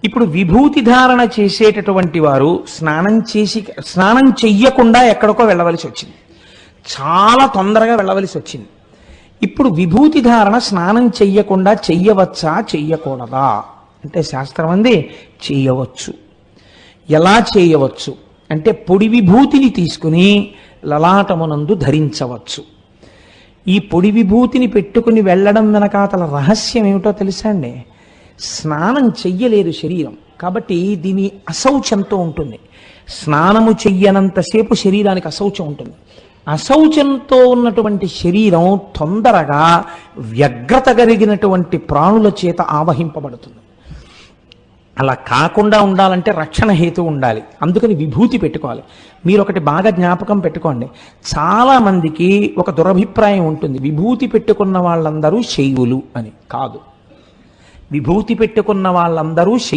ఇప్పుడు విభూతి ధారణ చేసేటటువంటి వారు స్నానం చెయ్యకుండా ఎక్కడికో వెళ్ళవలసి వచ్చింది. చాలా తొందరగా వెళ్ళవలసి వచ్చింది. ఇప్పుడు విభూతి ధారణ స్నానం చెయ్యకుండా చెయ్యవచ్చా చెయ్యకూడదా అంటే శాస్త్రం అంది చెయ్యవచ్చు. ఎలా చేయవచ్చు అంటే పొడి విభూతిని తీసుకుని లలాటమునందు ధరించవచ్చు. ఈ పొడి విభూతిని పెట్టుకుని వెళ్ళడం వెనకాతల రహస్యం ఏమిటో తెలుసా అండి? స్నానం చెయ్యలేదు శరీరం కాబట్టి దీని అశౌచంతో ఉంటుంది. స్నానము చెయ్యనంతసేపు శరీరానికి అశౌచం ఉంటుంది. అశౌచంతో ఉన్నటువంటి శరీరం తొందరగా వ్యగ్రత కలిగినటువంటి ప్రాణుల చేత ఆవహింపబడుతుంది. అలా కాకుండా ఉండాలంటే రక్షణ హేతు ఉండాలి. అందుకని విభూతి పెట్టుకోవాలి. మీరు ఒకటి బాగా జ్ఞాపకం పెట్టుకోండి, చాలా మందికి ఒక దురభిప్రాయం ఉంటుంది, విభూతి పెట్టుకున్న వాళ్ళందరూ శైవులు అని. కాదు, విభూతి పెట్టుకున్న వాళ్ళందరూ శైవులు